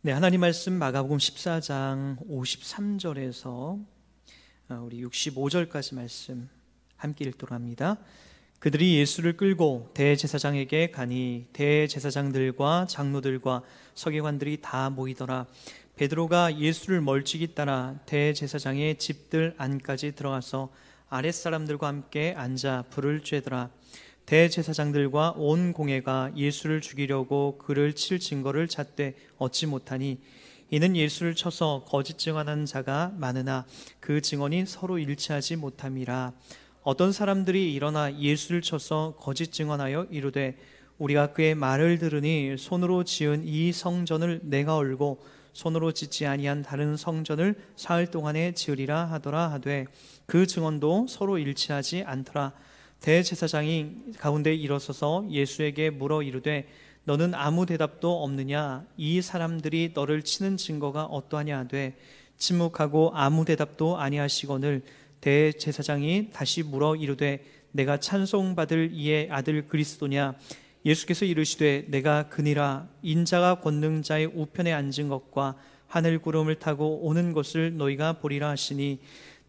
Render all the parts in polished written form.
네, 하나님 말씀 마가복음 14장 53절에서 우리 65절까지 말씀 함께 읽도록 합니다. 그들이 예수를 끌고 대제사장에게 가니 대제사장들과 장로들과 서기관들이 다 모이더라. 베드로가 예수를 멀찍이 따라 대제사장의 집들 안까지 들어가서 아랫사람들과 함께 앉아 불을 쬐더라. 대제사장들과 온 공회가 예수를 죽이려고 그를 칠 증거를 찾되 얻지 못하니 이는 예수를 쳐서 거짓 증언하는 자가 많으나 그 증언이 서로 일치하지 못함이라. 어떤 사람들이 일어나 예수를 쳐서 거짓 증언하여 이르되 우리가 그의 말을 들으니 손으로 지은 이 성전을 내가 얼고 손으로 짓지 아니한 다른 성전을 사흘 동안에 지으리라 하더라 하되 그 증언도 서로 일치하지 않더라. 대제사장이 가운데 일어서서 예수에게 물어 이르되 너는 아무 대답도 없느냐? 이 사람들이 너를 치는 증거가 어떠하냐 하되 침묵하고 아무 대답도 아니하시거늘 대제사장이 다시 물어 이르되 내가 찬송받을 이의 아들 그리스도냐? 예수께서 이르시되 내가 그니라. 인자가 권능자의 우편에 앉은 것과 하늘 구름을 타고 오는 것을 너희가 보리라 하시니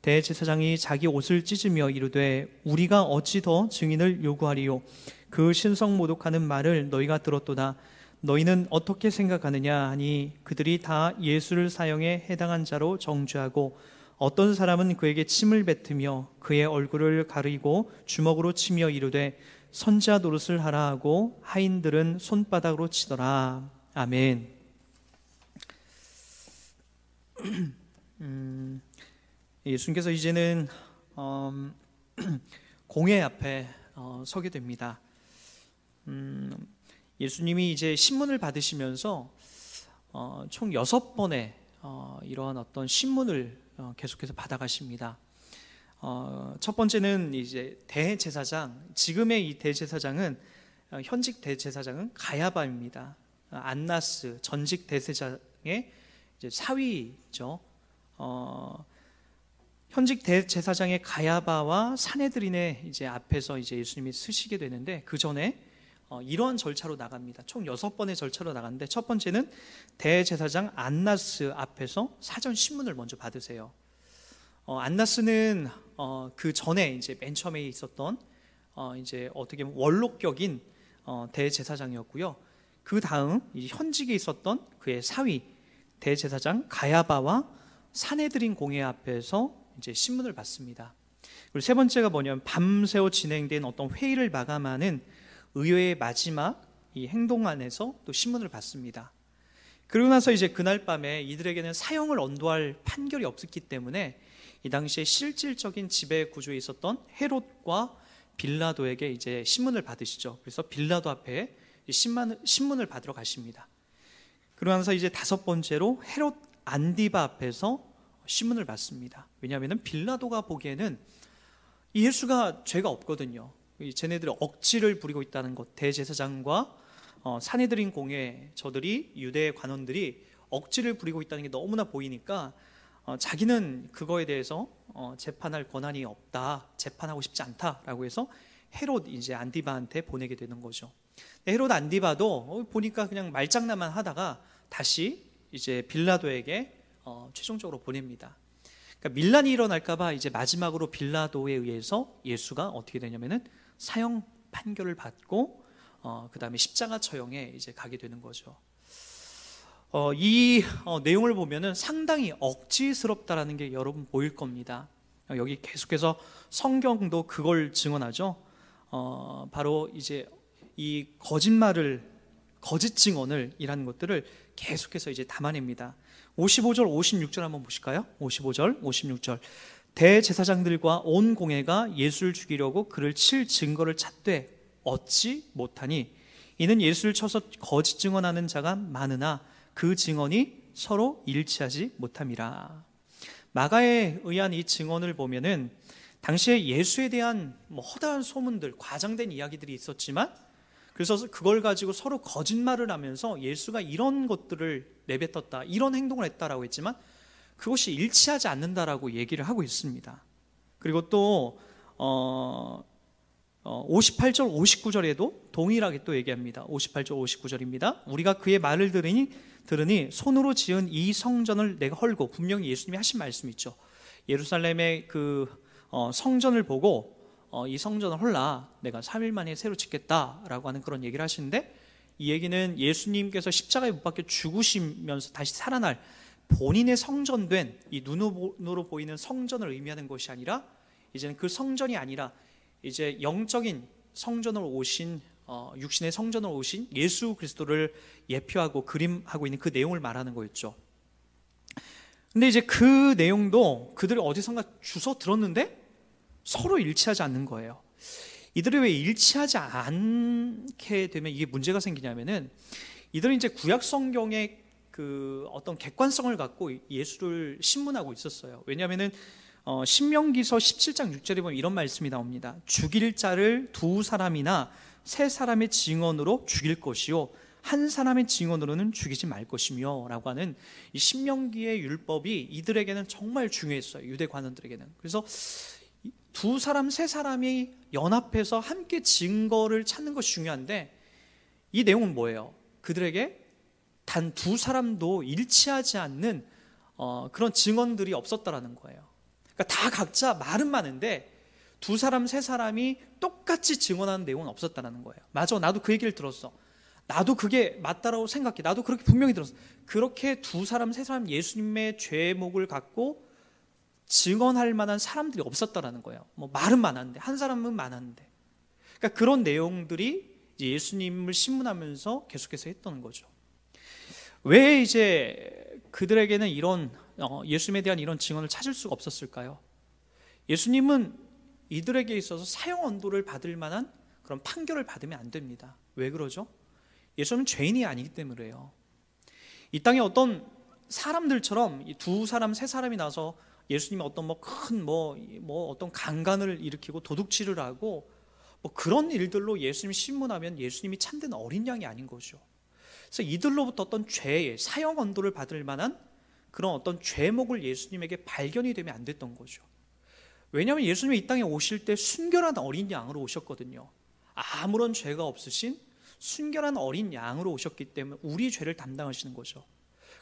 대제사장이 자기 옷을 찢으며 이르되 우리가 어찌 더 증인을 요구하리요? 그 신성 모독하는 말을 너희가 들었도다. 너희는 어떻게 생각하느냐 하니 그들이 다 예수를 사형에 해당한 자로 정죄하고 어떤 사람은 그에게 침을 뱉으며 그의 얼굴을 가리고 주먹으로 치며 이르되 선지자 노릇을 하라 하고 하인들은 손바닥으로 치더라. 아멘. 예수님께서 이제는 공회 앞에 서게 됩니다. 예수님이 이제 신문을 받으시면서 총 6번의 이러한 어떤 신문을 계속해서 받아가십니다. 첫 번째는 이제 대제사장, 지금의 이 대제사장은 현직 대제사장은 가야바입니다. 안나스 전직 대제사장의 이제 사위죠. 현직 대제사장의 가야바와 사네드린의 이제 앞에서 이제 예수님이 서시게 되는데 그 전에 이러한 절차로 나갑니다. 총 6번의 절차로 나갔는데 첫 번째는 대제사장 안나스 앞에서 사전 신문을 먼저 받으세요. 안나스는 그 전에 이제 맨 처음에 있었던 이제 어떻게 보면 원로격인 대제사장이었고요. 그 다음 현직에 있었던 그의 사위 대제사장 가야바와 사네드린 공회 앞에서 이제 신문을 받습니다. 그리고 세 번째가 뭐냐면 밤새워 진행된 어떤 회의를 마감하는 의회의 마지막 이 행동안에서 또 신문을 받습니다. 그러고 나서 이제 그날 밤에 이들에게는 사형을 언도할 판결이 없었기 때문에 이 당시에 실질적인 지배 구조에 있었던 헤롯과 빌라도에게 이제 신문을 받으시죠. 그래서 빌라도 앞에 신문을 받으러 가십니다. 그러고 나서 이제 다섯 번째로 헤롯 안디바 앞에서 신문을 받습니다. 왜냐하면 빌라도가 보기에는 이 예수가 죄가 없거든요. 쟤네들이 억지를 부리고 있다는 것, 대제사장과 사내들인 공회 저들이 유대 관원들이 억지를 부리고 있다는 게 너무나 보이니까 자기는 그거에 대해서 재판할 권한이 없다, 재판하고 싶지 않다라고 해서 헤롯 이제 안디바한테 보내게 되는 거죠. 헤롯 안디바도 보니까 그냥 말장난만 하다가 다시 이제 빌라도에게 최종적으로 보냅니다. 그러니까 밀란이 일어날까봐 이제 마지막으로 빌라도에 의해서 예수가 어떻게 되냐면은 사형 판결을 받고 그 다음에 십자가 처형에 이제 가게 되는 거죠. 이 내용을 보면은 상당히 억지스럽다라는 게 여러분 보일 겁니다. 여기 계속해서 성경도 그걸 증언하죠. 바로 이제 이 거짓 증언을 이라는 것들을 계속해서 이제 담아냅니다. 55절, 56절 한번 보실까요? 55절, 56절. 대제사장들과 온 공회가 예수를 죽이려고 그를 칠 증거를 찾되 얻지 못하니 이는 예수를 쳐서 거짓 증언하는 자가 많으나 그 증언이 서로 일치하지 못함이라. 마가에 의한 이 증언을 보면은 당시에 예수에 대한 허다한 소문들, 과장된 이야기들이 있었지만 그래서 그걸 가지고 서로 거짓말을 하면서 예수가 이런 것들을 내뱉었다, 이런 행동을 했다라고 했지만 그것이 일치하지 않는다라고 얘기를 하고 있습니다. 그리고 또 58절, 59절에도 동일하게 또 얘기합니다. 58절, 59절입니다. 우리가 그의 말을 들으니 손으로 지은 이 성전을 내가 헐고, 분명히 예수님이 하신 말씀 있죠. 예루살렘의 그 성전을 보고 이 성전을 헐라, 내가 3일 만에 새로 짓겠다라고 하는 그런 얘기를 하시는데, 이 얘기는 예수님께서 십자가에 못 박혀 죽으시면서 다시 살아날 본인의 성전된 이 눈으로 보이는 성전을 의미하는 것이 아니라, 이제는 그 성전이 아니라 이제 영적인 성전으로 오신, 육신의 성전으로 오신 예수 그리스도를 예표하고 그림하고 있는 그 내용을 말하는 거였죠. 근데 이제 그 내용도 그들이 어디선가 주워 들었는데 서로 일치하지 않는 거예요. 이들이 왜 일치하지 않게 되면 이게 문제가 생기냐면은, 이들은 이제 구약 성경의 그 어떤 객관성을 갖고 예수를 신문하고 있었어요. 왜냐하면은 신명기서 17장 6절에 보면 이런 말씀이 나옵니다. 죽일 자를 두 사람이나 세 사람의 증언으로 죽일 것이요 한 사람의 증언으로는 죽이지 말 것이며 라고 하는 이 신명기의 율법이 이들에게는 정말 중요했어요. 유대 관원들에게는. 그래서 두 사람 세 사람이 연합해서 함께 증거를 찾는 것이 중요한데, 이 내용은 뭐예요? 그들에게 단 두 사람도 일치하지 않는 그런 증언들이 없었다라는 거예요. 그러니까 다 각자 말은 많은데 두 사람 세 사람이 똑같이 증언하는 내용은 없었다는 거예요. 맞아, 나도 그 얘기를 들었어, 나도 그게 맞다라고 생각해, 나도 그렇게 분명히 들었어. 그렇게 두 사람 세 사람 예수님의 죄목을 갖고 증언할 만한 사람들이 없었다라는 거예요. 뭐 말은 많았는데, 한 사람은 많았는데, 그러니까 그런 내용들이 이제 예수님을 신문하면서 계속해서 했던 거죠. 왜 이제 그들에게는 이런 예수님에 대한 이런 증언을 찾을 수가 없었을까요? 예수님은 이들에게 있어서 사형 언도를 받을 만한 그런 판결을 받으면 안 됩니다. 왜 그러죠? 예수님은 죄인이 아니기 때문에요. 이 땅에 어떤 사람들처럼 두 사람 세 사람이 나서 예수님이 어떤 큰 어떤 강간을 일으키고 도둑질을 하고 그런 일들로 예수님이 신문하면 예수님이 참된 어린 양이 아닌 거죠. 그래서 이들로부터 어떤 죄의 사형 언도를 받을 만한 그런 어떤 죄목을 예수님에게 발견이 되면 안 됐던 거죠. 왜냐하면 예수님이 이 땅에 오실 때 순결한 어린 양으로 오셨거든요. 아무런 죄가 없으신 순결한 어린 양으로 오셨기 때문에 우리 죄를 담당하시는 거죠.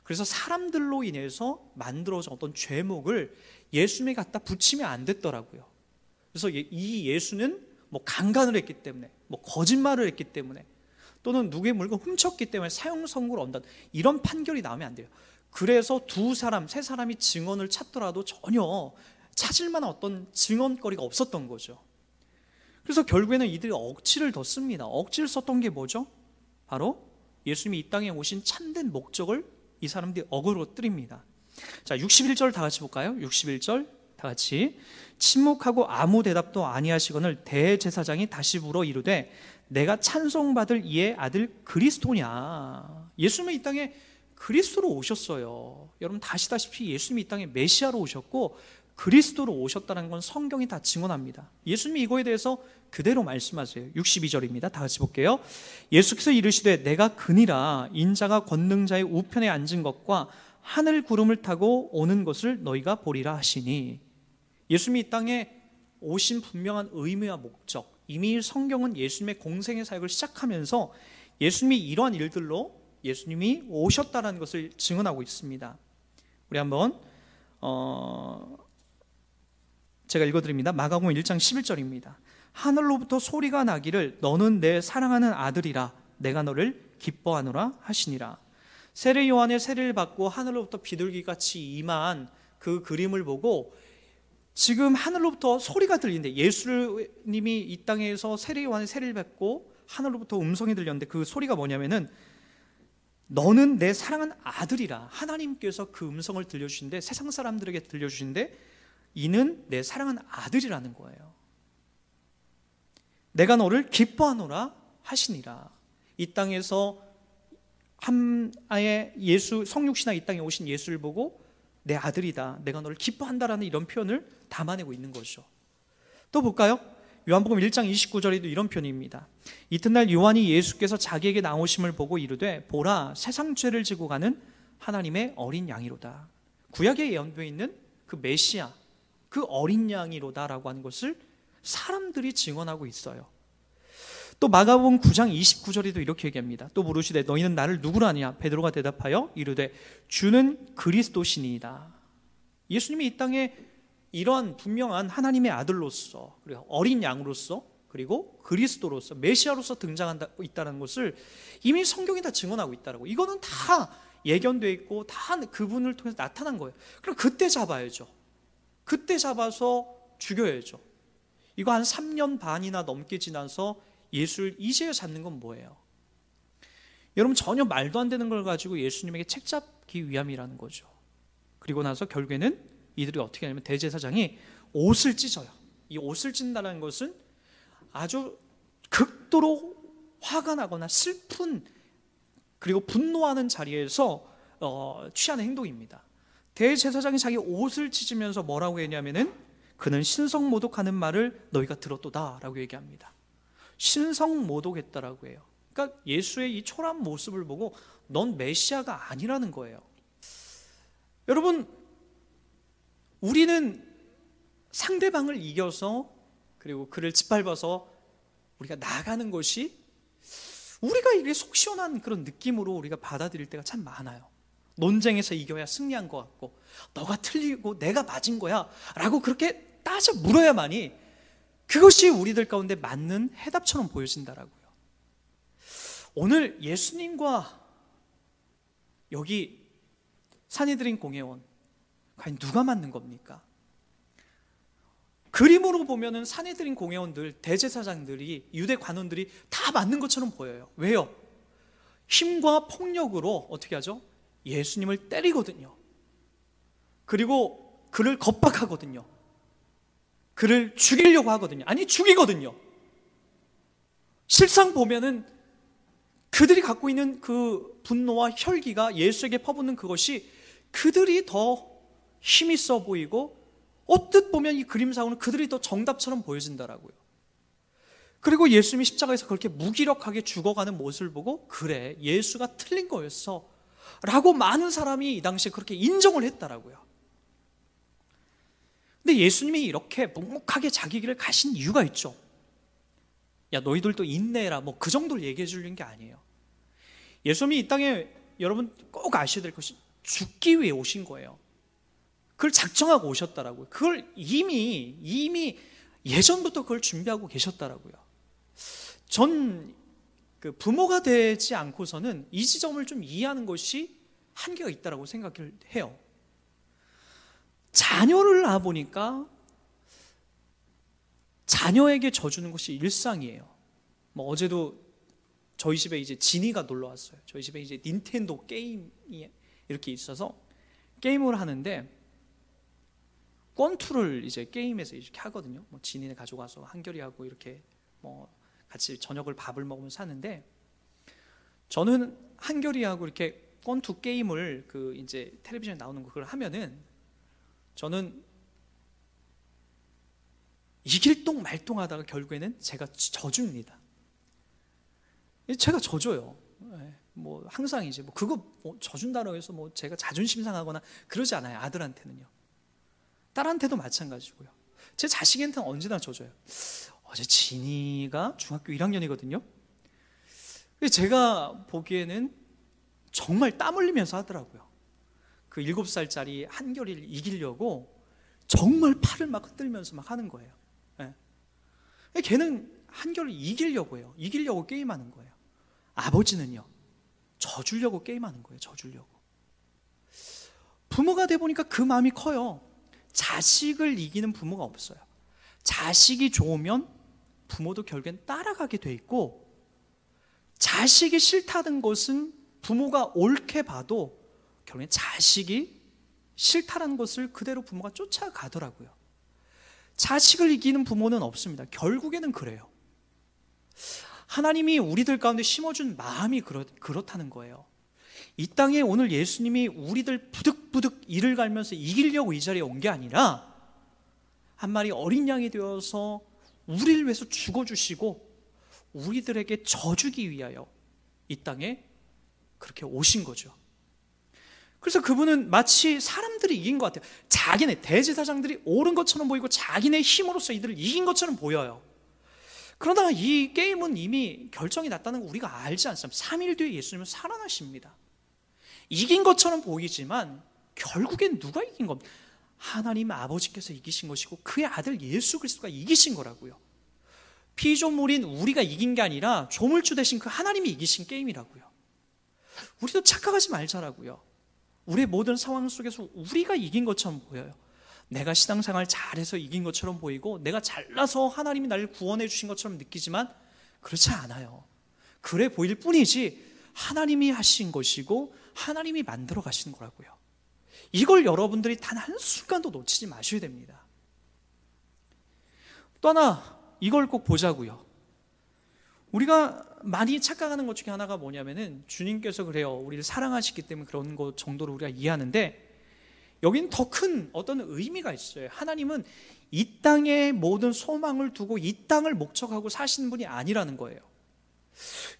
그래서 사람들로 인해서 만들어진 어떤 죄목을 예수님에 갖다 붙이면 안 됐더라고요. 그래서 이 예수는 강간을 했기 때문에, 거짓말을 했기 때문에, 또는 누구의 물건 훔쳤기 때문에 사형 선고를 얻는다, 이런 판결이 나오면 안 돼요. 그래서 두 사람 세 사람이 증언을 찾더라도 전혀 찾을 만한 어떤 증언거리가 없었던 거죠. 그래서 결국에는 이들이 억지를 더 씁니다. 억지를 썼던 게 뭐죠? 바로 예수님이 이 땅에 오신 참된 목적을 이 사람들이 억으로 뜨립니다. 자, 61절 다 같이 볼까요? 61절 다 같이. 침묵하고 아무 대답도 아니하시거늘 대제사장이 다시 물어 이르되 내가 찬송받을 이의 아들 그리스도냐. 예수님이 이 땅에 그리스도로 오셨어요. 여러분 다 아시다시피 예수님이 이 땅에 메시아로 오셨고 그리스도로 오셨다는 건 성경이 다 증언합니다. 예수님이 이거에 대해서 그대로 말씀하세요. 62절입니다. 다 같이 볼게요. 예수께서 이르시되 내가 그니라. 인자가 권능자의 우편에 앉은 것과 하늘 구름을 타고 오는 것을 너희가 보리라 하시니. 예수님이 이 땅에 오신 분명한 의미와 목적, 이미 성경은 예수님의 공생의 사역을 시작하면서 예수님이 이러한 일들로 예수님이 오셨다는 것을 증언하고 있습니다. 우리 한번 제가 읽어드립니다. 마가복음 1장 11절입니다. 하늘로부터 소리가 나기를 너는 내 사랑하는 아들이라 내가 너를 기뻐하노라 하시니라. 세례 요한의 세례를 받고 하늘로부터 비둘기같이 임한 그 그림을 보고 지금 하늘로부터 소리가 들리는데, 예수님이 이 땅에서 세례 요한의 세례를 받고 하늘로부터 음성이 들렸는데 그 소리가 뭐냐면은 너는 내 사랑하는 아들이라. 하나님께서 그 음성을 들려주신데, 세상 사람들에게 들려주신데 이는 내 사랑하는 아들이라는 거예요. 내가 너를 기뻐하노라 하시니라. 이 땅에서 한아의 예수, 성육신하 이 땅에 오신 예수를 보고 내 아들이다, 내가 너를 기뻐한다라는 이런 표현을 담아내고 있는 거죠. 또 볼까요? 요한복음 1장 29절에도 이런 표현입니다. 이튿날 요한이 예수께서 자기에게 나오심을 보고 이르되 보라, 세상 죄를 지고 가는 하나님의 어린 양이로다. 구약에 예언되어 있는 그 메시아, 그 어린 양이로다라고 하는 것을 사람들이 증언하고 있어요. 또 마가복음 9장 29절에도 이렇게 얘기합니다. 또 물으시되 너희는 나를 누구로 아냐? 베드로가 대답하여 이르되 주는 그리스도시니이다. 예수님이 이 땅에 이러한 분명한 하나님의 아들로서, 그리고 어린 양으로서, 그리고 그리스도로서, 메시아로서 등장하고 있다는 것을 이미 성경이 다 증언하고 있다라고. 이거는 다 예견되어 있고 다 그분을 통해서 나타난 거예요. 그럼 그때 잡아야죠. 그때 잡아서 죽여야죠. 이거 한 3년 반이나 넘게 지나서 예수를 이제야 잡는 건 뭐예요? 여러분, 전혀 말도 안 되는 걸 가지고 예수님에게 책잡기 위함이라는 거죠. 그리고 나서 결국에는 이들이 어떻게 하냐면 대제사장이 옷을 찢어요. 이 옷을 찢는다는 것은 아주 극도로 화가 나거나 슬픈, 그리고 분노하는 자리에서 취하는 행동입니다. 대제사장이 자기 옷을 찢으면서 뭐라고 했냐면은 그는 신성모독하는 말을 너희가 들었도다 라고 얘기합니다. 신성모독했다라고 해요. 그러니까 예수의 이 초라한 모습을 보고 넌 메시아가 아니라는 거예요. 여러분, 우리는 상대방을 이겨서, 그리고 그를 짓밟아서 우리가 나가는 것이, 우리가 이게 속 시원한 그런 느낌으로 우리가 받아들일 때가 참 많아요. 논쟁에서 이겨야 승리한 것 같고, 너가 틀리고 내가 맞은 거야 라고 그렇게 따져 물어야만이 그것이 우리들 가운데 맞는 해답처럼 보여진다라고요. 오늘 예수님과 여기 산헤드린 공회원, 과연 누가 맞는 겁니까? 그림으로 보면은 산헤드린 공회원들, 대제사장들이, 유대 관원들이 다 맞는 것처럼 보여요. 왜요? 힘과 폭력으로 어떻게 하죠? 예수님을 때리거든요. 그리고 그를 겁박하거든요. 그를 죽이려고 하거든요. 아니, 죽이거든요. 실상 보면은 그들이 갖고 있는 그 분노와 혈기가 예수에게 퍼붓는 그것이 그들이 더 힘이 있어 보이고, 언뜻 보면 이 그림상으로는 그들이 더 정답처럼 보여진다라고요. 그리고 예수님이 십자가에서 그렇게 무기력하게 죽어가는 모습을 보고, 그래, 예수가 틀린 거였어 라고 많은 사람이 이 당시에 그렇게 인정을 했다라고요. 근데 예수님이 이렇게 묵묵하게 자기 길을 가신 이유가 있죠. 야, 너희들도 인내해라, 뭐 그 정도를 얘기해 주는 게 아니에요. 예수님이 이 땅에, 여러분 꼭 아셔야 될 것이, 죽기 위해 오신 거예요. 그걸 작정하고 오셨다라고요. 그걸 이미 예전부터 그걸 준비하고 계셨다라고요. 전 그 부모가 되지 않고서는 이 지점을 좀 이해하는 것이 한계가 있다라고 생각을 해요. 자녀를 낳아보니까 자녀에게 져주는 것이 일상이에요. 뭐 어제도 저희 집에 이제 진이가 놀러 왔어요. 저희 집에 이제 닌텐도 게임이 이렇게 있어서 게임을 하는데, 권투를 이제 게임에서 이렇게 하거든요. 뭐 진이네 가져가서 한결이하고 이렇게 뭐 같이 저녁을 밥을 먹으면서 하는데, 저는 한결이하고 이렇게 권투 게임을 그 이제 텔레비전에 나오는 거 그걸 하면은 저는 이길동 말동하다가 결국에는 제가 져줍니다. 제가 져줘요. 뭐 항상 이제 뭐 그거 뭐 져준다고 해서 뭐 제가 자존심 상하거나 그러지 않아요. 아들한테는요. 딸한테도 마찬가지고요. 제 자식한테는 언제나 져줘요. 어제 진이가 중학교 1학년이거든요. 제가 보기에는 정말 땀 흘리면서 하더라고요. 그 7살짜리 한결이를 이기려고 정말 팔을 막 흔들면서 막 하는 거예요. 걔는 한결을 이기려고 해요. 이기려고 게임하는 거예요. 아버지는요, 져주려고 게임하는 거예요. 져주려고. 부모가 돼 보니까 그 마음이 커요. 자식을 이기는 부모가 없어요. 자식이 좋으면 부모도 결국엔 따라가게 돼 있고, 자식이 싫다는 것은 부모가 옳게 봐도 결국엔 자식이 싫다는 것을 그대로 부모가 쫓아가더라고요. 자식을 이기는 부모는 없습니다. 결국에는 그래요. 하나님이 우리들 가운데 심어준 마음이 그렇다는 거예요. 이 땅에 오늘 예수님이 우리들 부득부득 이를 갈면서 이기려고 이 자리에 온 게 아니라, 한 마리 어린 양이 되어서 우리를 위해서 죽어주시고 우리들에게 져주기 위하여 이 땅에 그렇게 오신 거죠. 그래서 그분은 마치 사람들이 이긴 것 같아요. 자기네 대제사장들이 옳은 것처럼 보이고 자기네 힘으로써 이들을 이긴 것처럼 보여요. 그러다가 이 게임은 이미 결정이 났다는 거 우리가 알지 않습니까? 3일 뒤에 예수님은 살아나십니다. 이긴 것처럼 보이지만 결국엔 누가 이긴 겁니까? 하나님 아버지께서 이기신 것이고 그의 아들 예수 그리스도가 이기신 거라고요. 피조물인 우리가 이긴 게 아니라 조물주 대신 그 하나님이 이기신 게임이라고요. 우리도 착각하지 말자라고요. 우리의 모든 상황 속에서 우리가 이긴 것처럼 보여요. 내가 신앙생활 잘해서 이긴 것처럼 보이고 내가 잘나서 하나님이 나를 구원해 주신 것처럼 느끼지만 그렇지 않아요. 그래 보일 뿐이지 하나님이 하신 것이고 하나님이 만들어 가시는 거라고요. 이걸 여러분들이 단 한순간도 놓치지 마셔야 됩니다. 또 하나 이걸 꼭 보자고요. 우리가 많이 착각하는 것 중에 하나가 뭐냐면은 주님께서 그래요. 우리를 사랑하시기 때문에 그런 것 정도로 우리가 이해하는데 여기는 더 큰 어떤 의미가 있어요. 하나님은 이 땅에 모든 소망을 두고 이 땅을 목적하고 사시는 분이 아니라는 거예요.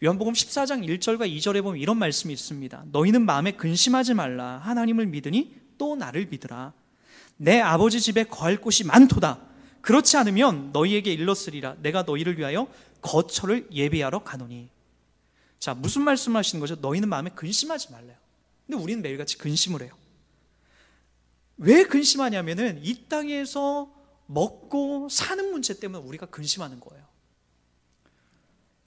요한복음 14장 1절과 2절에 보면 이런 말씀이 있습니다. 너희는 마음에 근심하지 말라. 하나님을 믿으니 또 나를 믿으라. 내 아버지 집에 거할 곳이 많도다. 그렇지 않으면 너희에게 일렀으리라. 내가 너희를 위하여 거처를 예비하러 가노니. 자, 무슨 말씀을 하시는 거죠? 너희는 마음에 근심하지 말래요. 근데 우리는 매일같이 근심을 해요. 왜 근심하냐면은 이 땅에서 먹고 사는 문제 때문에 우리가 근심하는 거예요.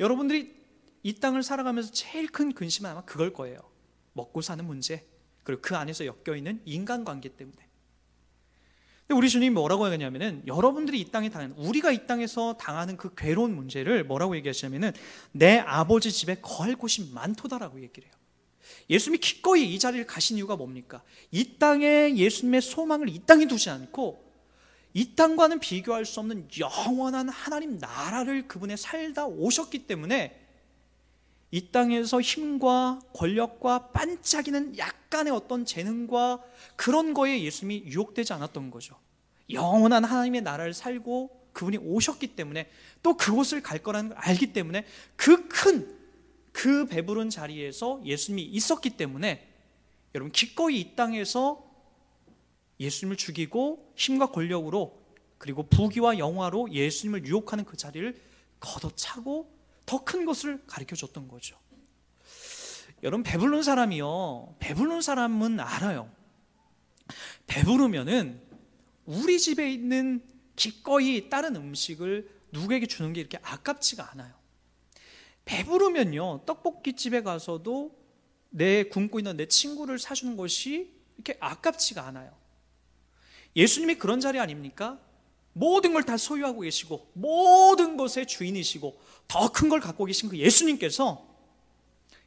여러분들이 이 땅을 살아가면서 제일 큰 근심은 아마 그걸 거예요. 먹고 사는 문제, 그리고 그 안에서 엮여있는 인간관계 때문에. 근데 우리 주님이 뭐라고 하냐면은 여러분들이 이 땅에 당하는, 우리가 이 땅에서 당하는 그 괴로운 문제를 뭐라고 얘기하시냐면은 내 아버지 집에 거할 곳이 많도다라고 얘기를 해요. 예수님이 기꺼이 이 자리를 가신 이유가 뭡니까? 이 땅에 예수님의 소망을 이 땅에 두지 않고 이 땅과는 비교할 수 없는 영원한 하나님 나라를 그분의 살다 오셨기 때문에 이 땅에서 힘과 권력과 반짝이는 약간의 어떤 재능과 그런 거에 예수님이 유혹되지 않았던 거죠. 영원한 하나님의 나라를 살고 그분이 오셨기 때문에 또 그곳을 갈 거라는 걸 알기 때문에 그 배부른 자리에서 예수님이 있었기 때문에 여러분 기꺼이 이 땅에서 예수님을 죽이고 힘과 권력으로 그리고 부귀와 영화로 예수님을 유혹하는 그 자리를 걷어차고 더 큰 것을 가르쳐줬던 거죠. 여러분 배부른 사람이요, 배부른 사람은 알아요. 배부르면은 우리 집에 있는 기꺼이 다른 음식을 누구에게 주는 게 이렇게 아깝지가 않아요. 배부르면요 떡볶이집에 가서도 내 굶고 있는 내 친구를 사주는 것이 이렇게 아깝지가 않아요. 예수님이 그런 자리 아닙니까? 모든 걸 다 소유하고 계시고 모든 것의 주인이시고 더 큰 걸 갖고 계신 그 예수님께서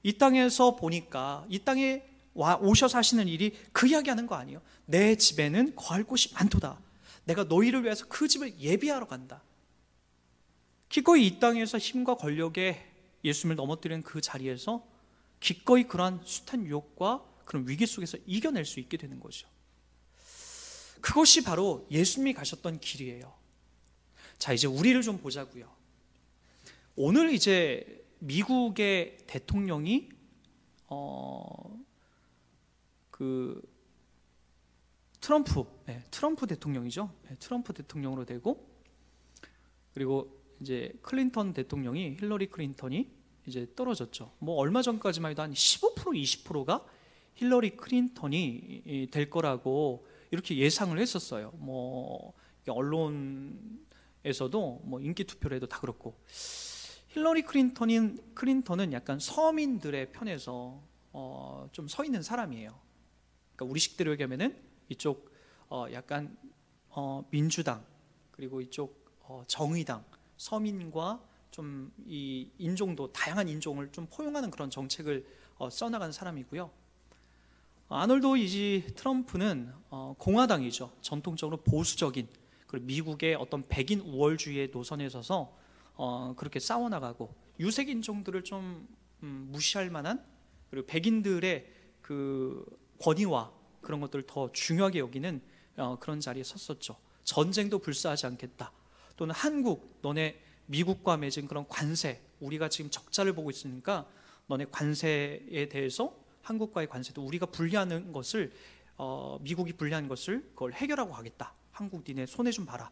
이 땅에서 보니까 이 땅에 오셔서 하시는 일이 그 이야기하는 거 아니에요. 내 집에는 거할 곳이 많도다. 내가 너희를 위해서 그 집을 예비하러 간다. 기꺼이 이 땅에서 힘과 권력에 예수님을 넘어뜨리는 그 자리에서 기꺼이 그러한 숱한 유혹과 그런 위기 속에서 이겨낼 수 있게 되는 거죠. 그것이 바로 예수님이 가셨던 길이에요. 자, 이제 우리를 좀 보자고요. 오늘 이제 미국의 대통령이 트럼프 대통령이죠. 트럼프 대통령으로 되고, 그리고 이제 클린턴 대통령이, 힐러리 클린턴이 이제 떨어졌죠. 뭐 얼마 전까지만 해도 한 15% 20%가 힐러리 클린턴이 될 거라고 이렇게 예상을 했었어요. 뭐 언론에서도 뭐 인기 투표를 해도 다 그렇고. 힐러리 클린턴은 약간 서민들의 편에서 좀 서 있는 사람이에요. 그러니까 우리식대로 얘기하면은 이쪽 약간 민주당, 그리고 이쪽 정의당, 서민과 좀 이 인종도 다양한 인종을 좀 포용하는 그런 정책을 써나가는 사람이고요. 아놀드 이지 트럼프는 공화당이죠. 전통적으로 보수적인, 그리고 미국의 어떤 백인 우월주의의 노선에 서서 그렇게 싸워나가고 유색 인종들을 좀 무시할 만한, 그리고 백인들의 그 권위와 그런 것들을 더 중요하게 여기는 그런 자리에 섰었죠. 전쟁도 불사하지 않겠다. 또는 한국, 너네 미국과 맺은 그런 관세, 우리가 지금 적자를 보고 있으니까 너네 관세에 대해서 한국과의 관세도 우리가 분리하는 것을 미국이 분리한 것을 그걸 해결하고 가겠다. 한국 니네 손해 좀 봐라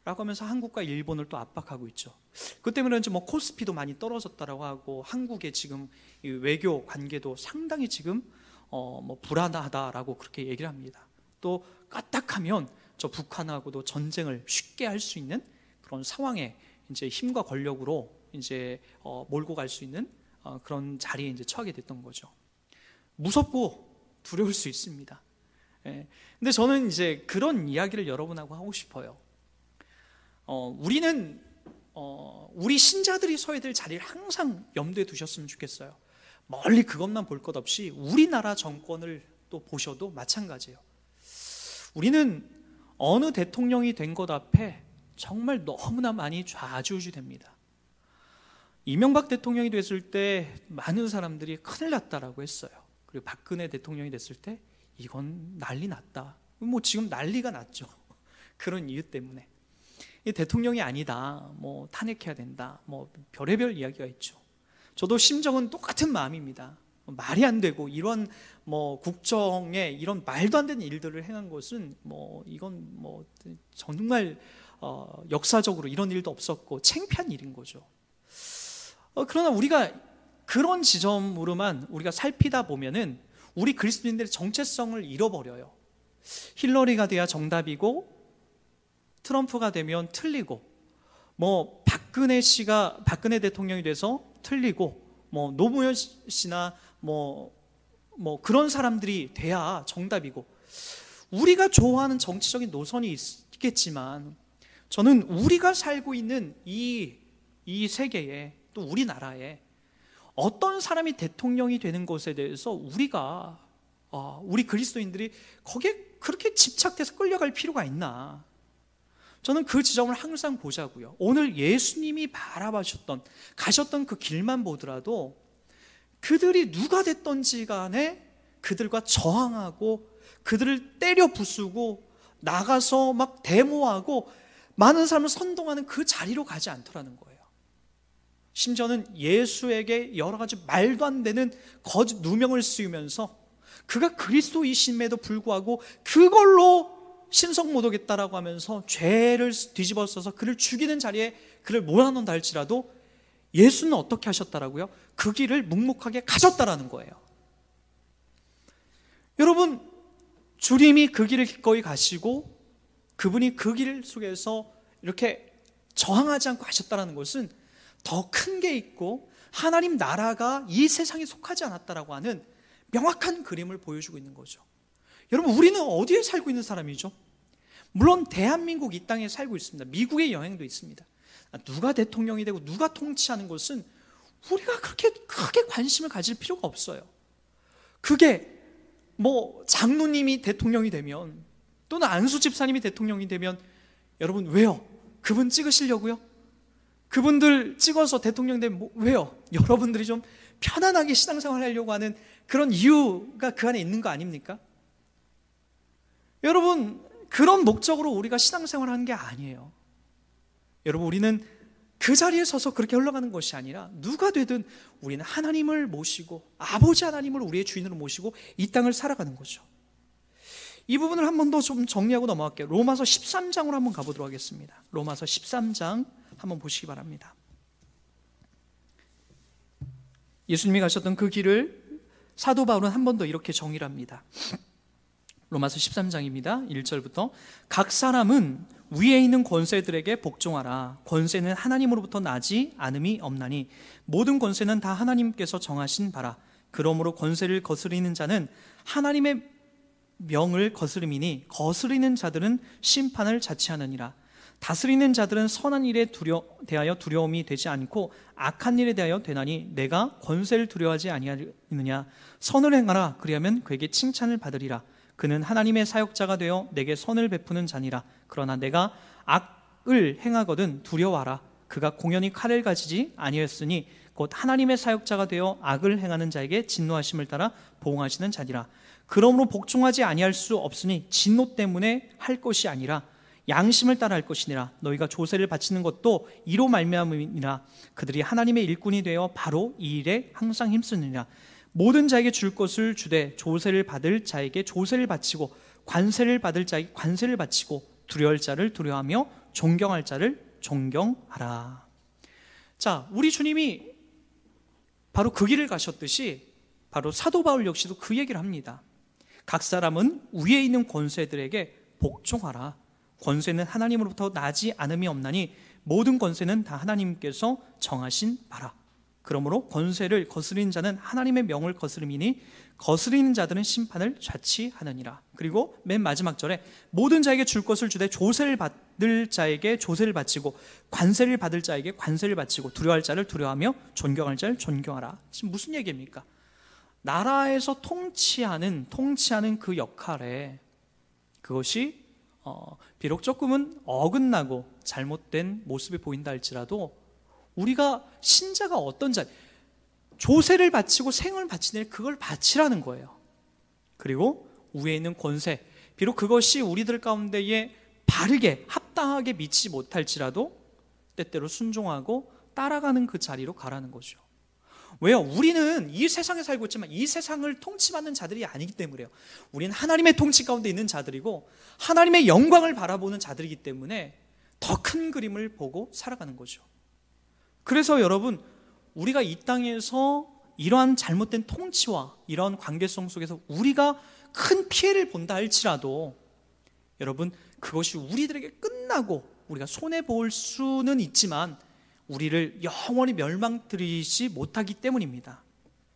라고 하면서 한국과 일본을 또 압박하고 있죠. 그 때문에 이제 뭐 코스피도 많이 떨어졌다라고 하고 한국의 지금 이 외교 관계도 상당히 지금 뭐 불안하다라고 그렇게 얘기를 합니다. 또 까딱하면 저 북한하고도 전쟁을 쉽게 할 수 있는 그런 상황에 이제 힘과 권력으로 이제 몰고 갈 수 있는 그런 자리에 이제 처하게 됐던 거죠. 무섭고 두려울 수 있습니다. 예. 근데 저는 이제 그런 이야기를 여러분하고 하고 싶어요. 우리는 우리 신자들이 서야 될 자리를 항상 염두에 두셨으면 좋겠어요. 멀리 그것만 볼 것 없이 우리나라 정권을 또 보셔도 마찬가지예요. 우리는 어느 대통령이 된 것 앞에 정말 너무나 많이 좌지우지됩니다. 이명박 대통령이 됐을 때 많은 사람들이 큰일 났다라고 했어요. 그리고 박근혜 대통령이 됐을 때 이건 난리 났다. 뭐 지금 난리가 났죠. 그런 이유 때문에 이 대통령이 아니다, 뭐 탄핵해야 된다, 뭐 별의별 이야기가 있죠. 저도 심정은 똑같은 마음입니다. 말이 안 되고 이런 뭐 국정에 이런 말도 안 되는 일들을 행한 것은 뭐 이건 뭐 정말 역사적으로 이런 일도 없었고 창피한 일인 거죠. 그러나 우리가 그런 지점으로만 우리가 살피다 보면은 우리 그리스도인들의 정체성을 잃어버려요. 힐러리가 돼야 정답이고 트럼프가 되면 틀리고, 뭐 박근혜 대통령이 돼서 틀리고, 뭐 노무현 씨나 뭐 그런 사람들이 돼야 정답이고, 우리가 좋아하는 정치적인 노선이 있겠지만 저는 우리가 살고 있는 이 세계에 또 우리나라에 어떤 사람이 대통령이 되는 것에 대해서 우리 그리스도인들이 거기에 그렇게 집착돼서 끌려갈 필요가 있나? 저는 그 지점을 항상 보자고요. 오늘 예수님이 가셨던 그 길만 보더라도 그들이 누가 됐던지 간에 그들과 저항하고 그들을 때려 부수고 나가서 막 데모하고 많은 사람을 선동하는 그 자리로 가지 않더라는 거예요. 심지어는 예수에게 여러 가지 말도 안 되는 거짓 누명을 씌우면서 그가 그리스도이심에도 불구하고 그걸로 신성모독했다라고 하면서 죄를 뒤집어 써서 그를 죽이는 자리에 그를 몰아넣는다 할지라도 예수는 어떻게 하셨다라고요? 그 길을 묵묵하게 가셨다라는 거예요. 여러분, 주님이 그 길을 기꺼이 가시고 그분이 그 길 속에서 이렇게 저항하지 않고 가셨다라는 것은 더 큰 게 있고 하나님 나라가 이 세상에 속하지 않았다라고 하는 명확한 그림을 보여주고 있는 거죠. 여러분, 우리는 어디에 살고 있는 사람이죠? 물론 대한민국 이 땅에 살고 있습니다. 미국의 영향도 있습니다. 누가 대통령이 되고 누가 통치하는 것은 우리가 그렇게 크게 관심을 가질 필요가 없어요. 그게 뭐 장로님이 대통령이 되면 또는 안수 집사님이 대통령이 되면 여러분 왜요? 그분 찍으시려고요? 그분들 찍어서 대통령 되면 왜요? 여러분들이 좀 편안하게 신앙생활 하려고 하는 그런 이유가 그 안에 있는 거 아닙니까? 여러분, 그런 목적으로 우리가 신앙생활 하는 게 아니에요. 여러분, 우리는 그 자리에 서서 그렇게 흘러가는 것이 아니라 누가 되든 우리는 하나님을 모시고 아버지 하나님을 우리의 주인으로 모시고 이 땅을 살아가는 거죠. 이 부분을 한 번 더 좀 정리하고 넘어갈게요. 로마서 13장으로 한번 가보도록 하겠습니다. 로마서 13장 한번 보시기 바랍니다. 예수님이 가셨던 그 길을 사도 바울은 한 번 더 이렇게 정의를 합니다. 로마서 13장입니다. 1절부터 각 사람은 위에 있는 권세들에게 복종하라. 권세는 하나님으로부터 나지 않음이 없나니 모든 권세는 다 하나님께서 정하신 바라. 그러므로 권세를 거스리는 자는 하나님의 명을 거스름이니 거스리는 자들은 심판을 자취하느니라. 다스리는 자들은 선한 일에 대하여 두려움이 되지 않고 악한 일에 대하여 되나니 내가 권세를 두려워하지 아니하느냐. 선을 행하라. 그리하면 그에게 칭찬을 받으리라. 그는 하나님의 사역자가 되어 내게 선을 베푸는 자니라. 그러나 내가 악을 행하거든 두려워하라. 그가 공연히 칼을 가지지 아니하였으니 곧 하나님의 사역자가 되어 악을 행하는 자에게 진노하심을 따라 보응하시는 자니라. 그러므로 복종하지 아니할 수 없으니 진노 때문에 할 것이 아니라 양심을 따라 할 것이니라. 너희가 조세를 바치는 것도 이로 말미암음이니라. 그들이 하나님의 일꾼이 되어 바로 이 일에 항상 힘쓰느니라. 모든 자에게 줄 것을 주되 조세를 받을 자에게 조세를 바치고 관세를 받을 자에게 관세를 바치고 두려워할 자를 두려워하며 존경할 자를 존경하라. 자, 우리 주님이 바로 그 길을 가셨듯이 바로 사도 바울 역시도 그 얘기를 합니다. 각 사람은 위에 있는 권세들에게 복종하라. 권세는 하나님으로부터 나지 않음이 없나니 모든 권세는 다 하나님께서 정하신 바라. 그러므로 권세를 거스리는 자는 하나님의 명을 거스름이니 거스리는 자들은 심판을 자치하느니라. 그리고 맨 마지막 절에 모든 자에게 줄 것을 주되 조세를 받을 자에게 조세를 바치고 관세를 받을 자에게 관세를 바치고 두려워할 자를 두려워하며 존경할 자를 존경하라. 지금 무슨 얘기입니까? 나라에서 통치하는 그 역할에 그것이 비록 조금은 어긋나고 잘못된 모습이 보인다 할지라도 우리가 신자가 어떤 자, 조세를 바치고 생을 바치는 그걸 바치라는 거예요. 그리고 위에 있는 권세, 비록 그것이 우리들 가운데에 바르게 합당하게 미치지 못할지라도 때때로 순종하고 따라가는 그 자리로 가라는 거죠. 왜요? 우리는 이 세상에 살고 있지만 이 세상을 통치받는 자들이 아니기 때문에요. 우리는 하나님의 통치 가운데 있는 자들이고 하나님의 영광을 바라보는 자들이기 때문에 더 큰 그림을 보고 살아가는 거죠. 그래서 여러분, 우리가 이 땅에서 이러한 잘못된 통치와 이러한 관계성 속에서 우리가 큰 피해를 본다 할지라도 여러분, 그것이 우리들에게 끝나고 우리가 손해볼 수는 있지만 우리를 영원히 멸망시키지 못하기 때문입니다.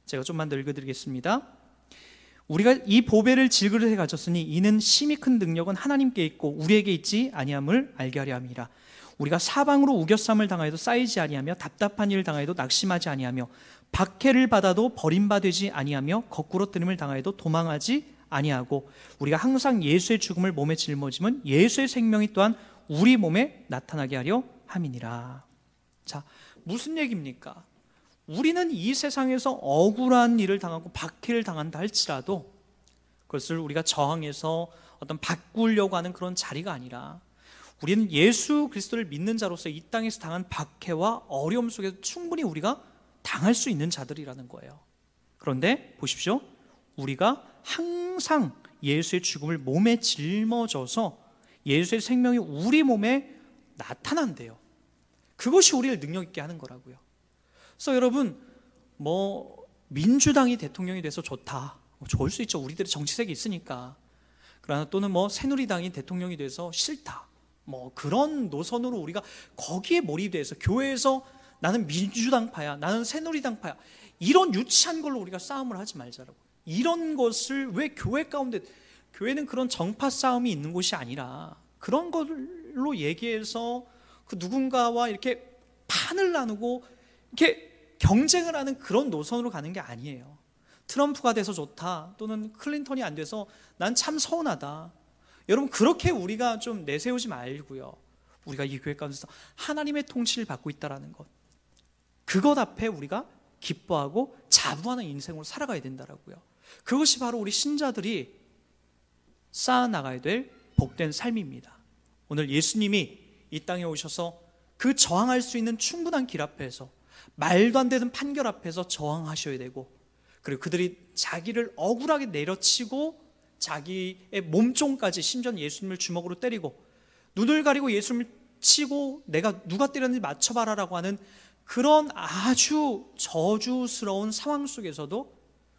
제가 좀만 더 읽어드리겠습니다. 우리가 이 보배를 질그릇에 가졌으니 이는 심히 큰 능력은 하나님께 있고 우리에게 있지 아니함을 알게 하려 함이라. 우리가 사방으로 우겨쌈을 당하여도 쌓이지 아니하며 답답한 일을 당하여도 낙심하지 아니하며 박해를 받아도 버림받지 아니하며 거꾸로 뜨림을 당하여도 도망하지 아니하고 우리가 항상 예수의 죽음을 몸에 짊어지면 예수의 생명이 또한 우리 몸에 나타나게 하려 함이니라. 자, 무슨 얘기입니까? 우리는 이 세상에서 억울한 일을 당하고 박해를 당한다 할지라도 그것을 우리가 저항해서 어떤 바꾸려고 하는 그런 자리가 아니라 우리는 예수 그리스도를 믿는 자로서 이 땅에서 당한 박해와 어려움 속에서 충분히 우리가 당할 수 있는 자들이라는 거예요. 그런데 보십시오. 우리가 항상 예수의 죽음을 몸에 짊어져서 예수의 생명이 우리 몸에 나타난대요. 그것이 우리를 능력 있게 하는 거라고요. 그래서 여러분, 민주당이 대통령이 돼서 좋다. 좋을 수 있죠. 우리들의 정치색이 있으니까. 그러나 또는 새누리당이 대통령이 돼서 싫다. 그런 노선으로 우리가 거기에 몰입돼서 교회에서 나는 민주당파야, 나는 새누리당파야, 이런 유치한 걸로 우리가 싸움을 하지 말자라고. 이런 것을 왜 교회 가운데, 교회는 그런 정파 싸움이 있는 곳이 아니라 그런 걸로 얘기해서 그 누군가와 이렇게 판을 나누고 이렇게 경쟁을 하는 그런 노선으로 가는 게 아니에요. 트럼프가 돼서 좋다, 또는 클린턴이 안 돼서 난 참 서운하다. 여러분, 그렇게 우리가 좀 내세우지 말고요. 우리가 이 교회 가운데서 하나님의 통치를 받고 있다는 것, 그것 앞에 우리가 기뻐하고 자부하는 인생으로 살아가야 된다라고요. 그것이 바로 우리 신자들이 쌓아나가야 될 복된 삶입니다. 오늘 예수님이 이 땅에 오셔서 그 저항할 수 있는 충분한 길 앞에서, 말도 안 되는 판결 앞에서 저항하셔야 되고, 그리고 그들이 자기를 억울하게 내려치고 자기의 몸종까지, 심지어 예수님을 주먹으로 때리고 눈을 가리고 예수님을 치고 내가 누가 때렸는지 맞춰봐라라고 하는 그런 아주 저주스러운 상황 속에서도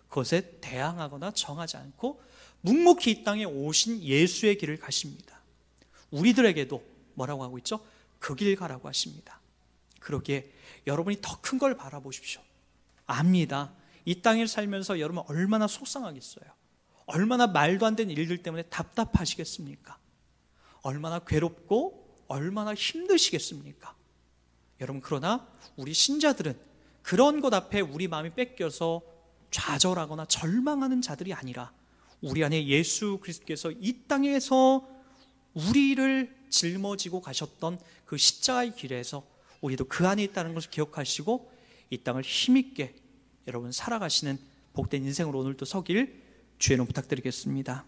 그것에 대항하거나 정하지 않고 묵묵히 이 땅에 오신 예수의 길을 가십니다. 우리들에게도 뭐라고 하고 있죠? 그 길 가라고 하십니다. 그러기에 여러분이 더 큰 걸 바라보십시오. 압니다. 이 땅에 살면서 여러분 얼마나 속상하겠어요. 얼마나 말도 안 되는 일들 때문에 답답하시겠습니까? 얼마나 괴롭고 얼마나 힘드시겠습니까? 여러분, 그러나 우리 신자들은 그런 것 앞에 우리 마음이 뺏겨서 좌절하거나 절망하는 자들이 아니라 우리 안에 예수 그리스도께서 이 땅에서 우리를 짊어지고 가셨던 그 십자가의 길에서 우리도 그 안에 있다는 것을 기억하시고 이 땅을 힘있게 여러분 살아가시는 복된 인생으로 오늘도 서길 주의 이름 부탁드리겠습니다.